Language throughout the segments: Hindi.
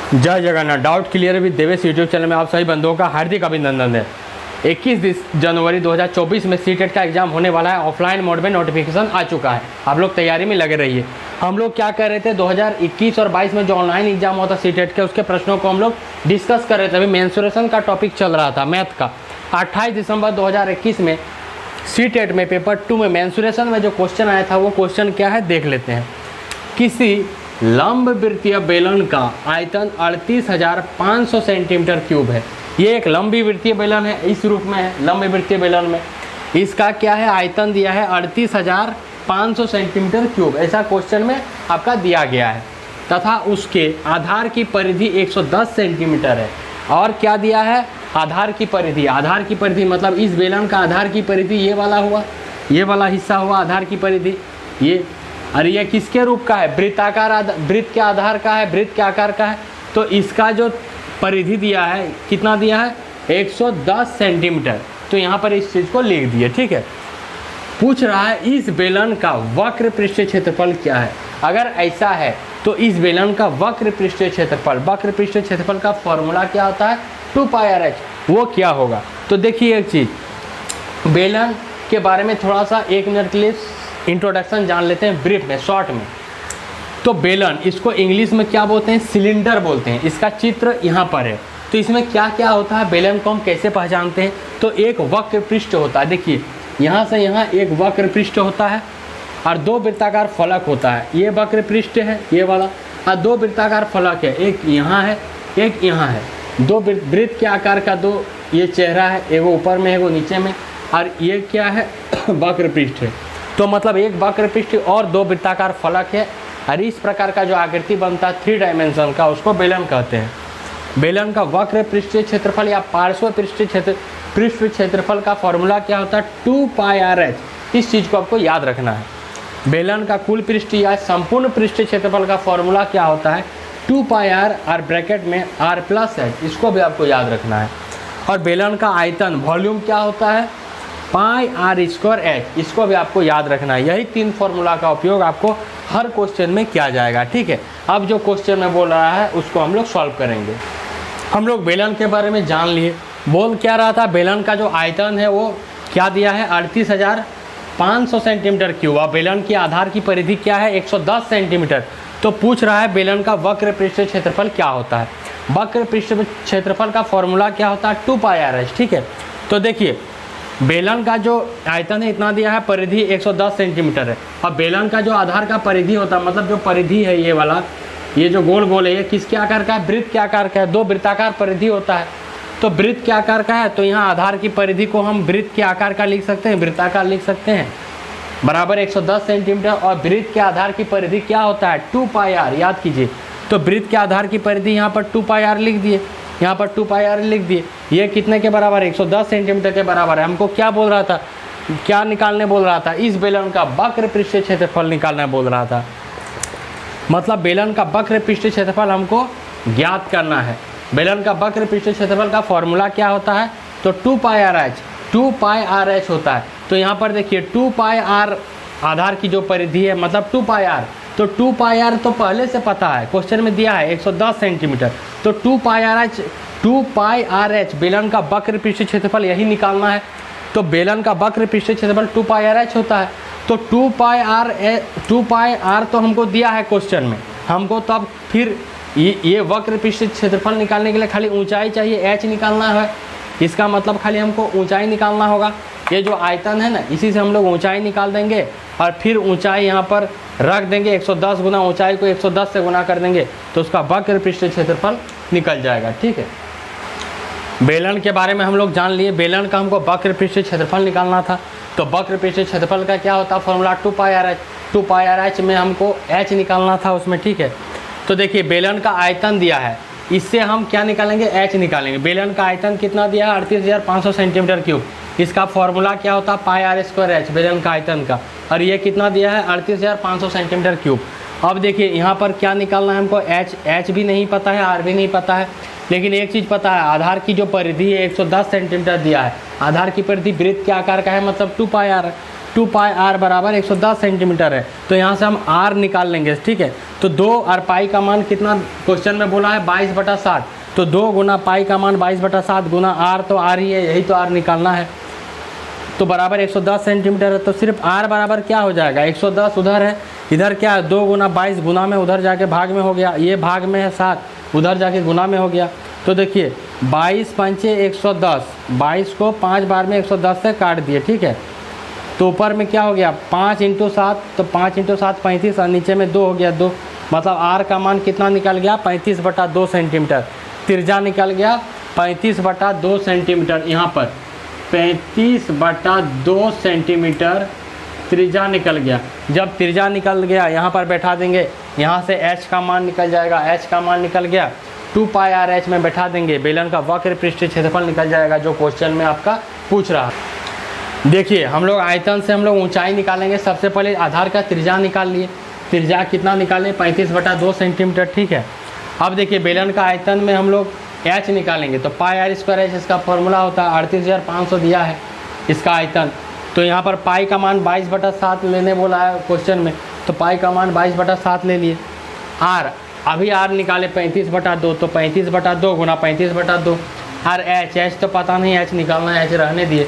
जय Jagannath. Doubt clear with Devesh YouTube channel में आप सभी बंधुओं का हार्दिक अभिनंदन है। 21 जनवरी 2024 में सीटेट का एग्जाम होने वाला है। ऑफलाइन मोड में नोटिफिकेशन आ चुका है, आप लोग तैयारी में लगे रहिए। हम लोग क्या कर रहे थे, 2021 और 22 में जो ऑनलाइन एग्जाम होता सीटेट के, उसके प्रश्नों को हम लोग डिस्कस कर रहे थे। अभी मेंसुरेशन का टॉपिक चल रहा था, मैथ का। 28 दिसंबर 2021 में सीटेट में पेपर 2 में मेंसुरेशन में जो क्वेश्चन आया था, वो क्वेश्चन क्या है देख लेते हैं। किसी लंब वृत्तीय बेलन का आयतन 38,500 सेंटीमीटर क्यूब है। ये एक लंबी वृत्तीय बेलन है, इस रूप में है लंबी वृत्तीय बेलन में। इसका क्या है, आयतन दिया है 38,500 सेंटीमीटर क्यूब, ऐसा क्वेश्चन में आपका दिया गया है। तथा उसके आधार की परिधि 110 सेंटीमीटर है। और क्या दिया है, आधार की परिधि। आधार की परिधि मतलब इस बेलन का आधार की परिधि ये वाला हुआ, ये वाला हिस्सा हुआ आधार की परिधि ये। और ये किसके रूप का है, वृत्ताकार, वृत्त के आधार का है, वृत्त के आकार का है। तो इसका जो परिधि दिया है, कितना दिया है, 110 सेंटीमीटर। तो यहाँ पर इस चीज़ को लिख दिए, ठीक है। पूछ रहा है इस बेलन का वक्र पृष्ठीय क्षेत्रफल क्या है। अगर ऐसा है तो इस बेलन का वक्र पृष्ठीय क्षेत्रफल, वक्र पृष्ठीय क्षेत्रफल का फॉर्मूला क्या होता है, 2πr/h। वो क्या होगा, तो देखिए एक चीज़, बेलन के बारे में थोड़ा सा 1 मिनट के लिए इंट्रोडक्शन जान लेते हैं ब्रीफ में, शॉर्ट में। तो बेलन, इसको इंग्लिश में क्या बोलते हैं, सिलेंडर बोलते हैं। इसका चित्र यहाँ पर है। तो इसमें क्या क्या होता है, बेलन को हम कैसे पहचानते हैं। तो एक वक्र पृष्ठ होता है, देखिए यहाँ से यहाँ एक वक्र पृष्ठ होता है और 2 वृत्ताकार फलक होता है। ये वक्र पृष्ठ है ये वाला, और 2 वृत्ताकार फलक है, एक यहाँ है एक यहाँ है। 2 वृत्त के आकार का 2 ये चेहरा है, एक वो ऊपर में है वो नीचे में, और ये क्या है वक्र पृष्ठ है। तो मतलब एक वक्र पृष्ठ और 2 वृत्ताकार फलक है। और इस प्रकार का जो आकृति बनता है 3 डायमेंशन का, उसको बेलन कहते हैं। बेलन का वक्र पृष्ठीय क्षेत्रफल या पार्श्व पृष्ठ क्षेत्रफल का फॉर्मूला क्या होता है, 2πr/h। इस चीज़ को आपको याद रखना है। बेलन का कुल पृष्ठ या संपूर्ण पृष्ठीय क्षेत्रफल का फॉर्मूला क्या होता है, 2πr और ब्रैकेट में r+h। इसको भी आपको याद रखना है। और बेलन का आयतन वॉल्यूम क्या होता है, πr²h। इसको भी आपको याद रखना है। यही 3 फॉर्मूला का उपयोग आपको हर क्वेश्चन में किया जाएगा, ठीक है। अब जो क्वेश्चन में बोल रहा है उसको हम लोग सॉल्व करेंगे। हम लोग बेलन के बारे में जान लिए। बोल क्या रहा था, बेलन का जो आयतन है वो क्या दिया है, 38,500 सेंटीमीटर क्यूब। और बेलन की आधार की परिधि क्या है, 110 सेंटीमीटर। तो पूछ रहा है बेलन का वक्र पृष्ठीय क्षेत्रफल क्या होता है। वक्र पृष्ठीय क्षेत्रफल का फॉर्मूला क्या होता है, 2πr/h, ठीक है। तो देखिए बेलन का जो आयतन है इतना दिया है, परिधि 110 सेंटीमीटर है। अब बेलन का जो आधार का परिधि होता है, मतलब जो परिधि है ये वाला, ये जो गोल गोल है, ये किसके आकार का है, वृत्त के आकार का है। 2 वृत्ताकार परिधि होता है, तो वृत्त के आकार का है। तो यहाँ आधार की परिधि को हम वृत्त के आकार का लिख सकते हैं, वृत्ताकार लिख सकते हैं, बराबर 110 सेंटीमीटर। और वृत्त के आधार की परिधि क्या होता है, 2πr, याद कीजिए। तो वृत्त के आधार की परिधि यहाँ पर 2πr लिख दिए, यहाँ पर 2πr लिख दिए। ये कितने के बराबर है, 110 सेंटीमीटर के बराबर है। हमको क्या बोल रहा था, क्या निकालने बोल रहा था, इस बेलन का वक्र पृष्ठीय क्षेत्रफल निकालना बोल रहा था। मतलब बेलन का वक्र पृष्ठीय क्षेत्रफल हमको ज्ञात करना है। बेलन का वक्र पृष्ठीय क्षेत्रफल का फॉर्मूला क्या होता है, तो 2πr/h होता है। तो यहाँ पर देखिए 2πr आधार की जो परिधि है, मतलब 2πr। तो 2πr तो पहले से पता है, क्वेश्चन में दिया है 110 सेंटीमीटर। तो 2πr/h बेलन का वक्र पृष्ठीय क्षेत्रफल यही निकालना है। तो बेलन का वक्र पृष्ठीय क्षेत्रफल 2πr/h होता है। तो 2πr तो हमको दिया है क्वेश्चन में, हमको तब फिर ये वक्र पृष्ठीय क्षेत्रफल निकालने के लिए खाली ऊंचाई चाहिए, h निकालना है। इसका मतलब खाली हमको ऊंचाई निकालना होगा। ये जो आयतन है ना, इसी से हम लोग ऊंचाई निकाल देंगे और फिर ऊंचाई यहाँ पर रख देंगे। 110 गुना ऊंचाई को 110 से गुना कर देंगे तो उसका वक्र पृष्ठीय क्षेत्रफल निकल जाएगा, ठीक है। बेलन के बारे में हम लोग जान लिए। बेलन का हमको वक्र पृष्ठीय क्षेत्रफल निकालना था। तो वक्र पृष्ठीय क्षेत्रफल का क्या होता है फॉर्मूला, 2πr/h। 2πr/h में हमको h निकालना था उसमें, ठीक है। तो देखिए बेलन का आयतन दिया है, इससे हम क्या निकालेंगे, h निकालेंगे। बेलन का आयतन कितना दिया है, 38,500 सेंटीमीटर क्यूब। इसका फॉर्मूला क्या होता है, πr² बेलन का आयतन का। और ये कितना दिया है, 38,500 सेंटीमीटर क्यूब। अब देखिए यहाँ पर क्या निकालना है हमको, h भी नहीं पता है, r भी नहीं पता है। लेकिन एक चीज़ पता है, आधार की जो परिधि है 110 सेंटीमीटर दिया है। आधार की परिधि वृत्त के आकार का है, मतलब 2πr। 2 पाई आर बराबर 110 सेंटीमीटर है, तो यहाँ से हम आर निकाल लेंगे, ठीक है। तो 2 और पाई का मान कितना क्वेश्चन में बोला है 22/7, तो 2 गुना पाई का मान 22/7 गुना आर, तो आर ही है, यही तो आर निकालना है। तो बराबर 110 सेंटीमीटर है, तो सिर्फ आर बराबर क्या हो जाएगा 110 उधर है, इधर क्या है 2 गुना 22 गुना में उधर जाके भाग में हो गया, ये भाग में है 7 उधर जाके गुना में हो गया। तो देखिए 22 पंचे 110, 22 को 5 बार में 110 से काट दिए, ठीक है। तो ऊपर में क्या हो गया 5 × 7, तो 5 × 7 35 और नीचे में 2 हो गया 2, मतलब आर का मान कितना निकल गया 35/2 सेंटीमीटर। त्रिज्या निकल गया 35/2 सेंटीमीटर, यहाँ पर 35/2 सेंटीमीटर त्रिज्या निकल गया। जब त्रिज्या निकल गया यहाँ पर बैठा देंगे, यहाँ से h का मान निकल जाएगा, h का मान निकल गया 2 पाई आर एच में बैठा देंगे, बेलन का वक्र पृष्ठीय क्षेत्रफल निकल जाएगा जो क्वेश्चन में आपका पूछ रहा है। देखिए हम लोग आयतन से हम लोग ऊंचाई निकालेंगे। सबसे पहले आधार का त्रिज्या निकाल लिए, त्रिज्या कितना निकालें 35/2 सेंटीमीटर, ठीक है। अब देखिए बेलन का आयतन में हम लोग h निकालेंगे, तो पाई आर स्क्वायर एच इसका फॉर्मूला होता है, 38,500 दिया है इसका आयतन। तो यहाँ पर पाई का मान 22/7 लेने बोला है क्वेश्चन में, तो पाई का मान 22/7 ले लिए। आर अभी आर निकाले 35/2, तो 35/2 गुना 35/2 और एच तो पता नहीं, एच निकालना है, एच रहने दिए।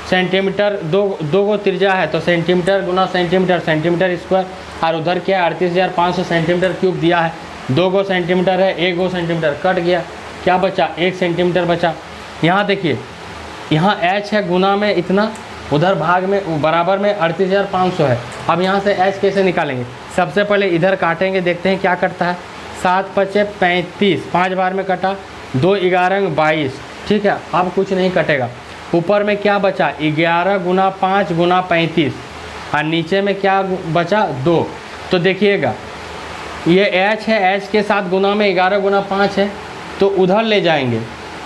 सेंटीमीटर दो को त्रिज्या है, तो सेंटीमीटर गुना सेंटीमीटर, सेंटीमीटर स्क्वायर, और उधर क्या 38,500 सेंटीमीटर क्यूब दिया है। 2 गो सेंटीमीटर है, 1 गो सेंटीमीटर कट गया, क्या बचा 1 सेंटीमीटर बचा। यहाँ देखिए यहाँ h है गुना में इतना, उधर भाग में बराबर में 38,500 है। अब यहाँ से h कैसे निकालेंगे, सबसे पहले इधर काटेंगे, देखते हैं क्या कटता है। 7 × 5 = 35, 5 बार में कटा, 2 × 11 = 22, ठीक है। अब कुछ नहीं कटेगा, ऊपर में क्या बचा 11 गुना 5 गुना 35 और नीचे में क्या बचा 2। तो देखिएगा ये h है, h के साथ गुना में 11 गुना 5 है, तो उधर ले जाएंगे,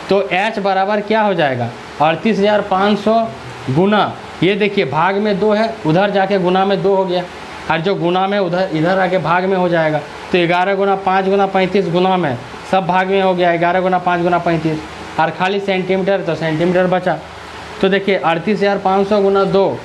तो h बराबर क्या हो जाएगा 38,500 गुना, ये देखिए भाग में 2 है, उधर जाके गुना में 2 हो गया, और जो गुना में उधर इधर आके भाग में हो जाएगा। तो 11 गुना 5 गुना 35 गुना में सब भाग में हो गया, 11 गुना 5 गुना 35, और खाली सेंटीमीटर, तो सेंटीमीटर बचा। तो देखिए 38,500 गुना 2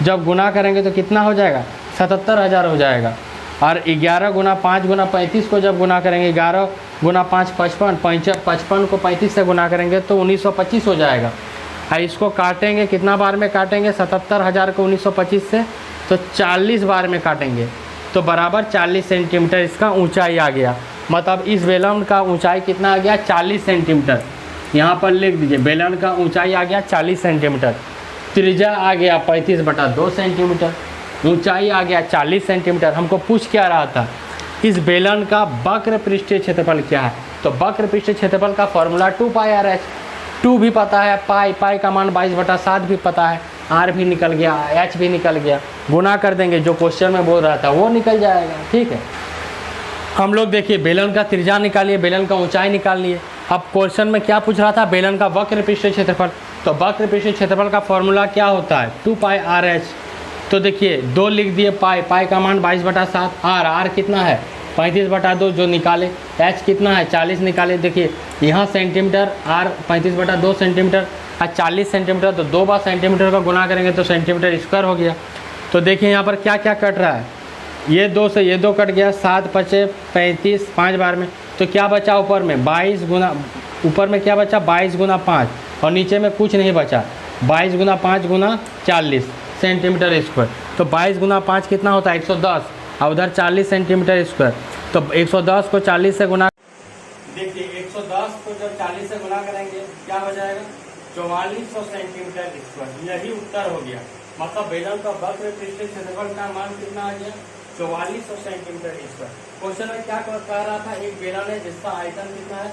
जब गुना करेंगे तो कितना हो जाएगा 77,000 हो जाएगा। और 11 गुना 5 गुना 35 को जब गुना करेंगे, 11 गुना 5 55, 55 को 35 से गुना करेंगे तो 1925 हो जाएगा। और इसको काटेंगे, कितना बार में काटेंगे 77,000 को 1925 से, तो 40 बार में काटेंगे, तो बराबर 40 सेंटीमीटर इसका ऊंचाई आ गया। मतलब इस बेलन का ऊंचाई कितना आ गया 40 सेंटीमीटर। यहाँ पर लिख दीजिए बेलन का ऊंचाई आ गया 40 सेंटीमीटर, त्रिज्या आ गया 35/2 सेंटीमीटर, ऊंचाई आ गया 40 सेंटीमीटर। हमको पूछ क्या रहा था इस बेलन का वक्र पृष्ठीय क्षेत्रफल क्या है, तो वक्र पृष्ठीय क्षेत्रफल का फॉर्मूला 2 पाई आर एच, 2 भी पता है, पाई का मान 22/7 भी पता है, आर भी निकल गया, एच भी निकल गया, गुना कर देंगे जो क्वेश्चन में बोल रहा था वो निकल जाएगा, ठीक है। हम लोग देखिए बेलन का त्रिज्या निकालिए, बेलन का ऊंचाई निकाल लिए। अब क्वेश्चन में क्या पूछ रहा था बेलन का वक्र पृष्ठीय क्षेत्रफल, तो वक्र पृष्ठीय क्षेत्रफल का फॉर्मूला क्या होता है 2 पाई आर एच। तो देखिए 2 लिख दिए, पाई का मान 22/7, आर कितना है 35/2 जो निकाले, एच कितना है 40 निकाले। देखिए यहाँ सेंटीमीटर, आर 35/2 सेंटीमीटर और 40 सेंटीमीटर, तो 2 बार सेंटीमीटर का गुना करेंगे तो सेंटीमीटर स्क्वायर हो गया। तो देखिए यहाँ पर क्या क्या कट रहा है, ये 2 से ये 2 कट गया, 7 × 5 = 35, 5 बार में, तो क्या बचा ऊपर में 22 गुना, ऊपर में क्या बचा 22 गुना 5 और नीचे में कुछ नहीं बचा, 22 गुना 5 गुना 40 सेंटीमीटर स्क्वायर। तो 22 गुना 5 कितना होता है 110 और उधर 40 सेंटीमीटर स्क्वायर, तो 110 को 40 से गुना, देखिए 110 को जब 40 से गुना करेंगे क्या हो जाएगा 4400 सेंटीमीटर स्क्वायर, यही उत्तर हो गया। मतलब बेलन का वक्र पृष्ठीय क्षेत्रफल का मान कितना आ गया 4400 सेंटीमीटर स्क्वायर। क्वेश्चन में क्या कह रहा था, एक बेलन है जिसका आयतन कितना है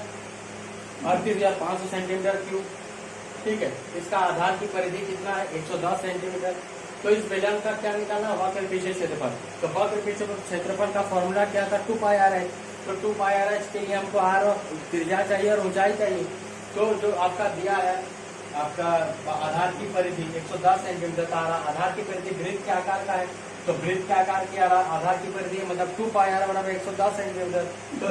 38,500 सेंटीमीटर क्यूब, ठीक है। इसका आधार की परिधि कितना है 110 सेंटीमीटर। तो इस बेलन का क्या निकालना वक्र पृष्ठीय क्षेत्रफल, तो वक्र पृष्ठीय क्षेत्रफल का फॉर्मूला क्या था 2 पाई आर एच। तो 2 पाई आर एच के लिए हमको आर त्रिज्या चाहिए और ऊंचाई चाहिए। तो जो आपका दिया है आपका आधार की परिधि 110 सेंटीमीटर, आधार की परिधि वृत्त के आकार का है, तो वृत्त के आकार की आधार की परिधि मतलब 2 पाई आर बराबर 110 सेंटीमीटर। तो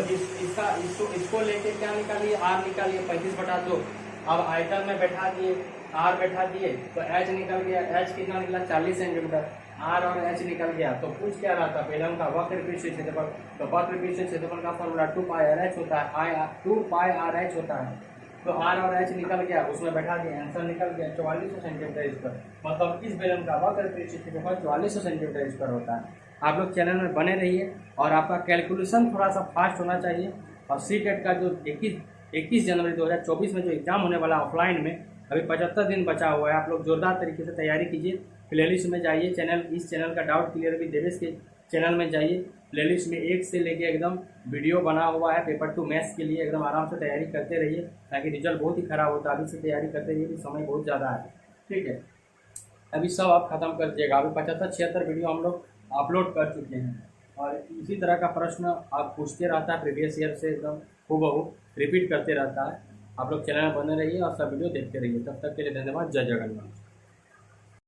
इसको लेके क्या निकालिए आर निकालिए 35/2, अब आयतन में बैठा दिए, आर बैठा दिए तो एच निकल गया, एच कितना निकला 40 सेंटीमीटर, आर और एच निकल गया। तो पूछ क्या रहा था बेलन का वक्र पृष्ठ क्षेत्रफल, तो वक्र पृष्ठ क्षेत्रफल का फॉर्मूला 2πr(h) होता है, 2πr(h) होता है। तो आर और एच निकल गया, उसमें बैठा दिया, आंसर निकल गया 4400 सेंटीमीटर स्क्वायर। मतलब इस बेलन का वक्र पृष्ठ क्षेत्रफल 4400 सेंटीमीटर स्क्वायर होता है। आप लोग चैनल में बने रहिए और आपका कैलकुलेशन थोड़ा सा फास्ट होना चाहिए। और सीटेट का जो 21 जनवरी 2024 में जो एग्जाम होने वाला ऑफलाइन में, अभी 75 दिन बचा हुआ है। आप लोग जोरदार तरीके से तैयारी कीजिए। प्लेलिस्ट में जाइए, इस चैनल का डाउट क्लियर विद देवेश के चैनल में जाइए। प्लेलिस्ट में एक से लेके एकदम वीडियो बना हुआ है पेपर 2 मैथ्स के लिए। एकदम आराम से तैयारी करते रहिए ताकि रिजल्ट बहुत ही खराब होता है। अभी से तैयारी करते रहिए कि समय बहुत ज़्यादा है, ठीक है। अभी सब आप खत्म कर दीजिएगा। अभी 75-76 वीडियो हम लोग अपलोड कर चुके हैं और इसी तरह का प्रश्न आप पूछते रहता है, प्रीवियस ईयर से एकदम हूबहू रिपीट करते रहता है। आप लोग चैनल में बने रहिए और सब वीडियो देखते रहिए। तब तक के लिए धन्यवाद। जय जगन्नाथ।